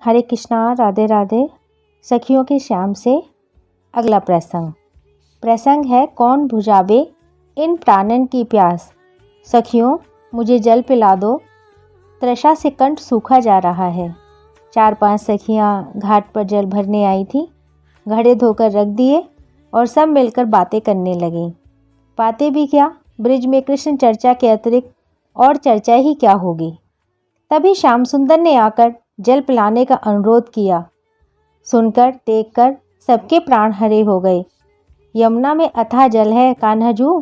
हरे कृष्णा, राधे राधे। सखियों के श्याम से अगला प्रसंग है कौन बुझावे इन प्राणन की प्यास। सखियों, मुझे जल पिला दो, तृषा से कंठ सूखा जा रहा है। 4-5 सखियां घाट पर जल भरने आई थीं। घड़े धोकर रख दिए और सब मिलकर बातें करने लगीं। बातें भी क्या, ब्रिज में कृष्ण चर्चा के अतिरिक्त और चर्चा ही क्या होगी। तभी श्याम सुंदर ने आकर जल पिलाने का अनुरोध किया। सुनकर देखकर सबके प्राण हरे हो गए। यमुना में अथाह जल है कान्हाजू,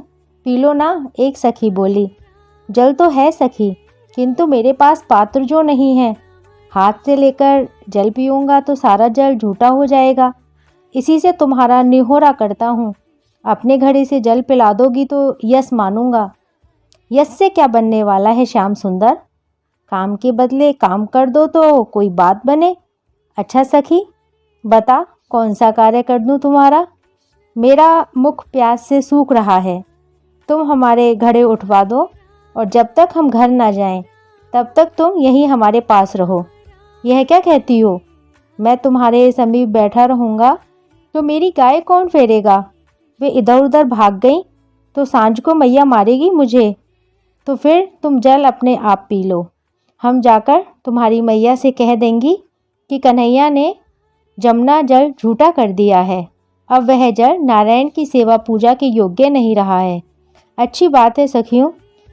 पी लो ना, एक सखी बोली। जल तो है सखी, किंतु मेरे पास पात्र जो नहीं है। हाथ से लेकर जल पीऊँगा तो सारा जल झूठा हो जाएगा। इसी से तुम्हारा निहोरा करता हूँ। अपने घड़े से जल पिला दोगी तो यश मानूंगा। यश से क्या बनने वाला है श्याम सुंदर? काम के बदले काम कर दो तो कोई बात बने। अच्छा सखी, बता कौन सा कार्य कर दूं तुम्हारा? मेरा मुख प्यास से सूख रहा है। तुम हमारे घड़े उठवा दो और जब तक हम घर ना जाएं तब तक तुम यहीं हमारे पास रहो। यह क्या कहती हो? मैं तुम्हारे समीप बैठा रहूँगा तो मेरी गाय कौन फेरेगा? वे इधर उधर भाग गई तो सांझ को मैया मारेगी मुझे। तो फिर तुम जल अपने आप पी लो। हम जाकर तुम्हारी मैया से कह देंगी कि कन्हैया ने जमुना जल झूठा कर दिया है। अब वह जल नारायण की सेवा पूजा के योग्य नहीं रहा है। अच्छी बात है सखियों,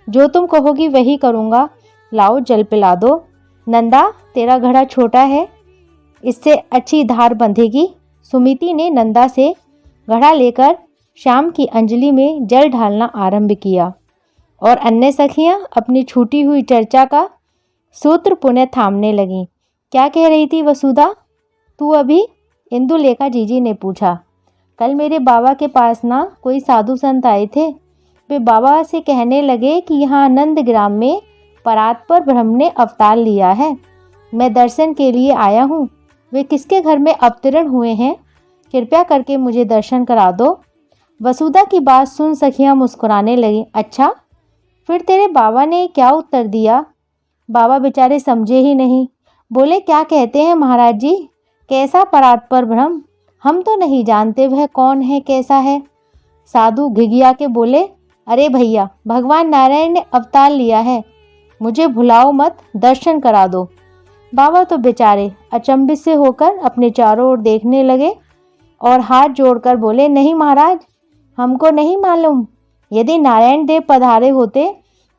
जो तुम कहोगी वही करूँगा। लाओ जल पिला दो। नंदा, तेरा घड़ा छोटा है, इससे अच्छी धार बंधेगी। सुमिति ने नंदा से घड़ा लेकर श्याम की अंजलि में जल ढालना आरंभ किया और अन्य सखियां अपनी छूटी हुई चर्चा का सूत्र पुनः थामने लगीं। क्या कह रही थी वसुधा तू अभी? इंदुलेखा जीजी ने पूछा। कल मेरे बाबा के पास ना कोई साधु संत आए थे। वे बाबा से कहने लगे कि यहाँ नंदग्राम में परात्पर ब्रह्म ने अवतार लिया है। मैं दर्शन के लिए आया हूँ। वे किसके घर में अवतरण हुए हैं? कृपया करके मुझे दर्शन करा दो। वसुधा की बात सुन सखियाँ मुस्कुराने लगी। अच्छा, फिर तेरे बाबा ने क्या उत्तर दिया? बाबा बेचारे समझे ही नहीं। बोले, क्या कहते हैं महाराज जी? कैसा परात्पर ब्रह्म? हम तो नहीं जानते वह कौन है, कैसा है। साधु घिघिया के बोले, अरे भैया, भगवान नारायण ने अवतार लिया है। मुझे भुलाओ मत, दर्शन करा दो। बाबा तो बेचारे अचंभित से होकर अपने चारों ओर देखने लगे और हाथ जोड़कर बोले, नहीं महाराज, हमको नहीं मालूम। यदि नारायण देव पधारे होते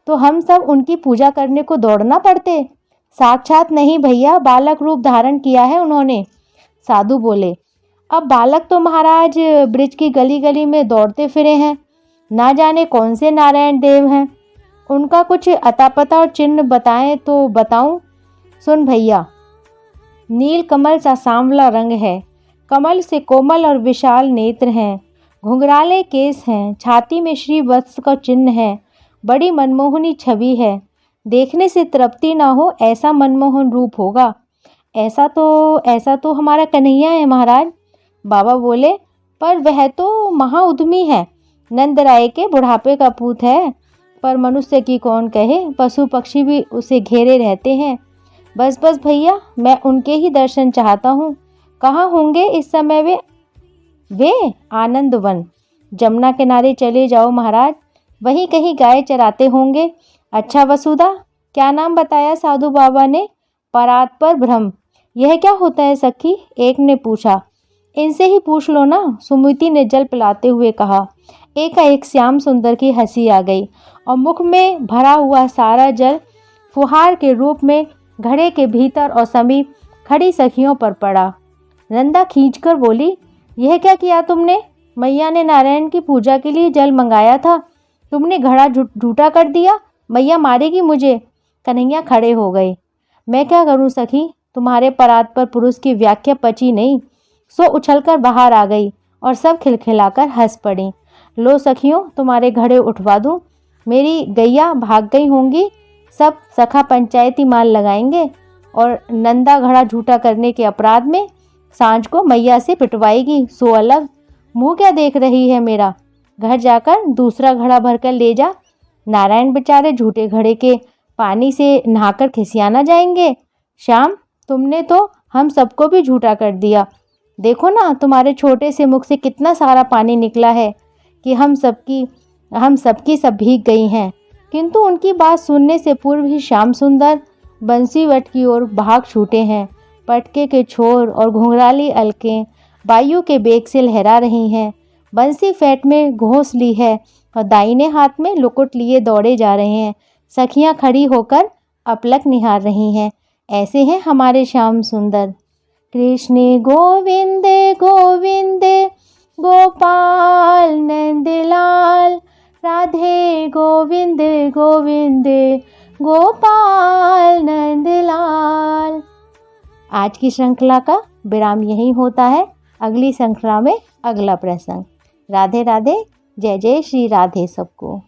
तो हम सब उनकी पूजा करने को दौड़ना पड़ते। साक्षात नहीं भैया, बालक रूप धारण किया है उन्होंने। साधु बोले, अब बालक तो महाराज ब्रिज की गली गली में दौड़ते फिरे हैं। ना जाने कौन से नारायण देव हैं। उनका कुछ अता पता और चिन्ह बताएं तो बताऊं। सुन भैया, नील कमल सा सांवला रंग है। कमल से कोमल और विशाल नेत्र हैं। घुंघराले केस हैं। छाती में श्री वत्स का चिन्ह है। बड़ी मनमोहनी छवि है। देखने से तृप्ति ना हो ऐसा मनमोहन रूप होगा। ऐसा तो हमारा कन्हैया है महाराज। बाबा बोले, पर वह तो महाउद्यमी है। नंदराय के बुढ़ापे का पूत है। पर मनुष्य की कौन कहे, पशु पक्षी भी उसे घेरे रहते हैं। बस बस भैया, मैं उनके ही दर्शन चाहता हूँ। कहाँ होंगे इस समय वे? आनंदवन, जमुना किनारे चले जाओ महाराज, वहीं कहीं गाय चराते होंगे। अच्छा वसुधा, क्या नाम बताया साधु बाबा ने? परात्पर ब्रह्म। यह क्या होता है सखी? एक ने पूछा। इनसे ही पूछ लो ना, सुमिति ने जल पिलाते हुए कहा। एकाएक श्याम सुंदर की हंसी आ गई और मुख में भरा हुआ सारा जल फुहार के रूप में घड़े के भीतर और समीप खड़ी सखियों पर पड़ा। नंदा खींचकर बोली, यह क्या किया तुमने? मैया ने नारायण की पूजा के लिए जल मंगाया था, तुमने घड़ा झूठा कर दिया। मैया मारेगी मुझे। कन्हैया खड़े हो गए। मैं क्या करूं सखी, तुम्हारे परात्पर पुरुष की व्याख्या पची नहीं, सो उछलकर बाहर आ गई और सब खिलखिलाकर हंस पड़ी। लो सखियों, तुम्हारे घड़े उठवा दूं। मेरी गैया भाग गई होंगी। सब सखा पंचायती माल लगाएंगे और नंदा घड़ा झूठा करने के अपराध में सांझ को मैया से पिटवाएगी। सो अलग। मुंह क्या देख रही है मेरा? घर जाकर दूसरा घड़ा भरकर ले जा। नारायण बेचारे झूठे घड़े के पानी से नहाकर खिसियाना जाएंगे। श्याम, तुमने तो हम सबको भी झूठा कर दिया। देखो ना, तुम्हारे छोटे से मुख से कितना सारा पानी निकला है कि हम सबकी सब भीग गई हैं। किंतु उनकी बात सुनने से पूर्व ही श्याम सुंदर बंसीवट की ओर भाग छूटे हैं। पटके के छोर और घुंघराली अलकें वायु के बेग से लहरा रही हैं। बंसी फेंट में घोंस ली है और दाहिने हाथ में लुकुट लिए दौड़े जा रहे हैं। सखियां खड़ी होकर अपलक निहार रही हैं। ऐसे हैं हमारे श्याम सुंदर। कृष्ण गोविंद गोविंद गोपाल नंदलाल, राधे गोविंद गोविंद गोपाल नंदलाल। आज की श्रृंखला का विराम यहीं होता है। अगली श्रृंखला में अगला प्रसंग। राधे राधे। जय जय श्री राधे सबको।